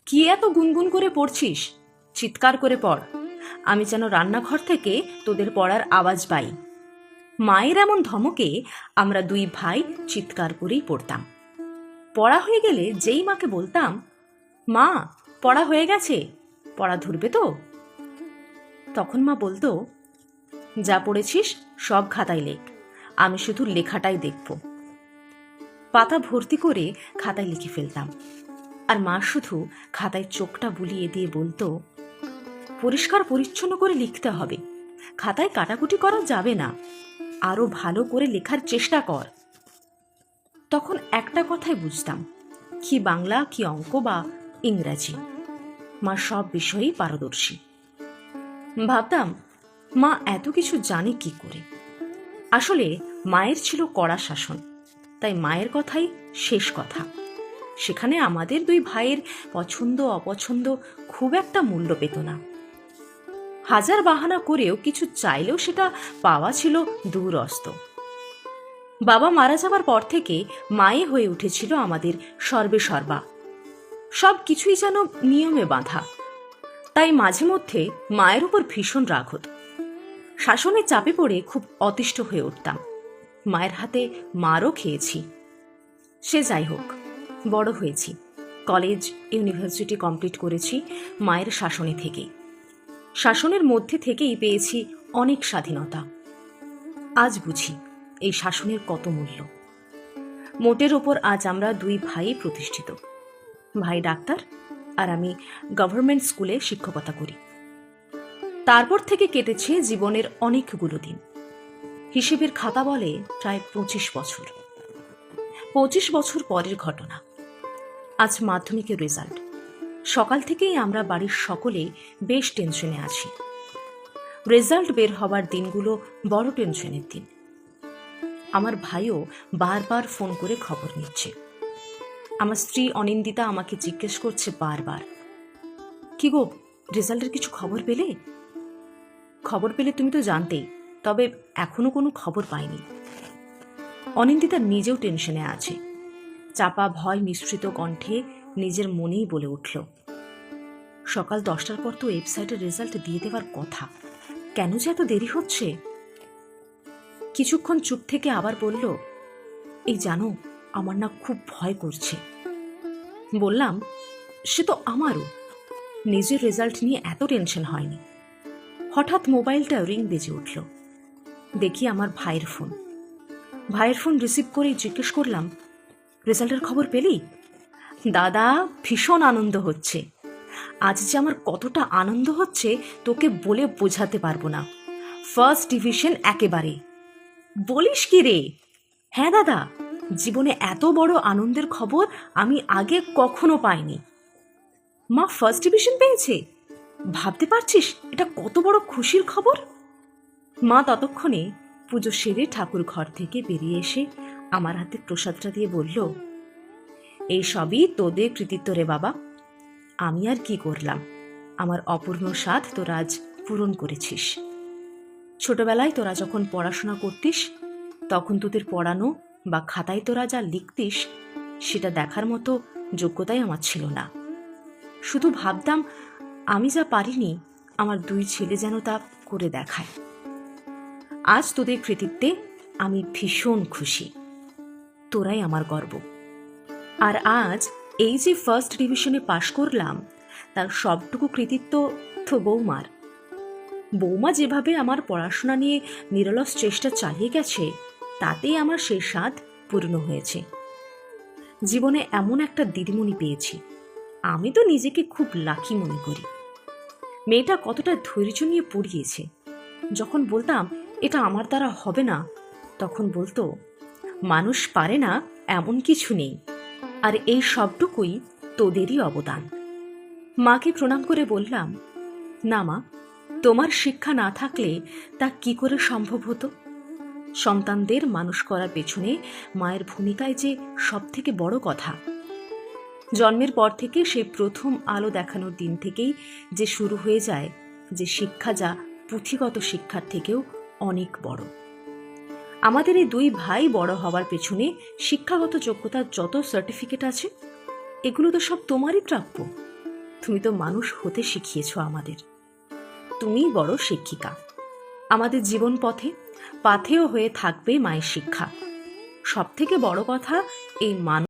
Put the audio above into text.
কি এত গুনগুন করে পড়ছিস? চিৎকার করে পড়। আমি যেন রান্নাঘর থেকে তোদের পড়ার আওয়াজ পাই। মায়ের এমন ধমকে আমরা দুই ভাই চিৎকার করেই পড়তাম। পড়া হয়ে গেলে যেই মাকে বলতাম, মা পড়া হয়ে গেছে, পড়া ধরবে তো? তখন মা বলতো, যা পড়েছিস সব খাতায় লেখ, আমি শুধু লেখাটাই দেখব। পাতা ভর্তি করে খাতায় লিখে ফেলতাম, আর মা শুধু খাতায় চোখটা বুলিয়ে দিয়ে বলতো, পরিষ্কার পরিচ্ছন্ন করে লিখতে হবে, খাতায় কাটাকুটি করা যাবে না, আরো ভালো করে লেখার চেষ্টা কর। তখন একটা কথাই বুঝতাম, কি বাংলা, কি অঙ্ক বা ইংরাজি, মা সব বিষয়েই পারদর্শী। ভাবতাম, মা এত কিছু জানে কি করে? আসলে মায়ের ছিল কড়া শাসন, তাই মায়ের কথাই শেষ কথা। সেখানে আমাদের দুই ভাইয়ের পছন্দ অপছন্দ খুব একটা মূল্য পেত না। হাজার বাহানা করেও কিছু চাইলেও সেটা পাওয়া ছিল দূরস্ত। বাবা মারা যাবার পর থেকে মায়ে হয়ে উঠেছিল আমাদের সর্বে সর্বা। সব কিছুই যেন নিয়মে বাঁধা। তাই মাঝে মধ্যে মায়ের উপর ভীষণ রাগ হতো। শাসনের চাপে পড়ে খুব অতিষ্ঠ হয়ে উঠতাম। মায়ের হাতে মারও খেয়েছি। সে যাই হোক, বড় হয়েছি, কলেজ ইউনিভার্সিটি কমপ্লিট করেছি মায়ের শাসনে থেকেই। শাসনের মধ্যে থেকেই পেয়েছি অনেক স্বাধীনতা। আজ বুঝি এই শাসনের কত মূল্য। মোটের ওপর আজ আমরা দুই ভাই প্রতিষ্ঠিত। ভাই ডাক্তার, আর আমি গভর্নমেন্ট স্কুলে শিক্ষকতা করি। তারপর থেকে কেটেছে জীবনের অনেকগুলো দিন। হিসেবের খাতা বলে প্রায় 25 বছর। 25 বছর পরের ঘটনা। আজ মাধ্যমিকের রেজাল্ট। সকাল থেকেই আমরা বাড়ির সকলে বেশ টেনশনে আছি। রেজাল্ট বের হবার দিনগুলো বড় টেনশনের দিন। আমার ভাইও বারবার ফোন করে খবর নিচ্ছে। আমার স্ত্রী অনিন্দিতা আমাকে জিজ্ঞেস করছে বারবার, কি গো, রেজাল্টের কিছু খবর পেলে? খবর পেলে তুমি তো জানতেই, তবে এখনো কোনো খবর পাইনি। অনিন্দিতা নিজেও টেনশনে আছে। চাপা ভয় মিশ্রিত কণ্ঠে নিজের মনেই বলে উঠল, সকাল 10টার পর তো ওয়েবসাইটের রেজাল্ট দিয়ে দেওয়ার কথা, কেন যে এত দেরি হচ্ছে? কিছুক্ষণ চুপ থেকে আবার বলল, এই জানো, আমার না খুব ভয় করছে। বললাম, সে তো আমারও। নিজের রেজাল্ট নিয়ে এত টেনশন হয়নি। হঠাৎ মোবাইলটা রিং বেজে উঠল। দেখি আমার ভাইয়ের ফোন। ভাইয়ের ফোন রিসিভ করেই জিজ্ঞেস করলাম, রেজাল্টের খবর পেলি? দাদা, ভীষণ আনন্দ হচ্ছে। আজ যে আমার কতটা আনন্দ হচ্ছে তোকে বলে বোঝাতে পারবো না। ফার্স্ট ডিভিশন একেবারে। বলিস কি রে? হ্যাঁ দাদা, জীবনে এত বড় আনন্দের খবর আমি আগে কখনো পাইনি। মা ফার্স্ট ডিভিশন পেয়েছে? ভাবতে পারছিস এটা কত বড় খুশির খবর? মা ততক্ষণে পুজো সেরে ঠাকুর ঘর থেকে বেরিয়ে এসে আমার হাতে প্রসাদটা দিয়ে বলল, এই সবই তোদের কৃতিত্ব রে বাবা। আমি আর কি করলাম? আমার অপূর্ণ সাধ তোরা আজ পূরণ করেছিস। ছোটবেলায় তোরা যখন পড়াশোনা করতিস, তখন তোদের পড়ানো বা খাতায় তোরা যা লিখতিস সেটা দেখার মতো যোগ্যতাই আমার ছিল না। শুধু ভাবতাম আমি যা পারিনি আমার দুই ছেলে যেন তা করে দেখায়। আজ তোদের কৃতিত্বে আমি ভীষণ খুশি। তোরাই আমার গর্ব। আর আজ এই যে ফার্স্ট ডিভিশনে পাশ করলাম, তার সবটুকু কৃতিত্ব তো বৌমার। বৌমা যেভাবে আমার পড়াশোনা নিয়ে নিরলস চেষ্টা চালিয়ে গেছে, তাতেই আমার সেই স্বাদ পূর্ণ হয়েছে। জীবনে এমন একটা দিদিমণি পেয়েছি, আমি তো নিজেকে খুব লাকি মনে করি। মেয়েটা কতটা ধৈর্য নিয়ে পড়িয়েছে। যখন বলতাম এটা আমার দ্বারা হবে না, তখন বলতো, মানুষ পারে না এমন কিছু নেই, আর এই সবটুকুই তোদেরই অবদান। মাকে প্রণাম করে বললাম, না মা, তোমার শিক্ষা না থাকলে তা কি করে সম্ভব হতো? সন্তানদের মানুষ করার পেছনে মায়ের ভূমিকায় যে সব থেকে বড় কথা। জন্মের পর থেকে সেই প্রথম আলো দেখানোর দিন থেকেই যে শুরু হয়ে যায় যে শিক্ষা, যা পুঁথিগত শিক্ষার থেকেও অনেক বড়। আমাদের এই দুই ভাই বড় হওয়ার পেছনে শিক্ষাগত যোগ্যতার যত সার্টিফিকেট আছে, এগুলো তো সব তোমারই প্রাপ্য। তুমি তো মানুষ হতে শিখিয়েছ আমাদের। তুমিই বড় শিক্ষিকা। আমাদের জীবন পথে পাথেয় হয়ে থাকবে মায়ের শিক্ষা। সব থেকে বড় কথা, এই মানুষ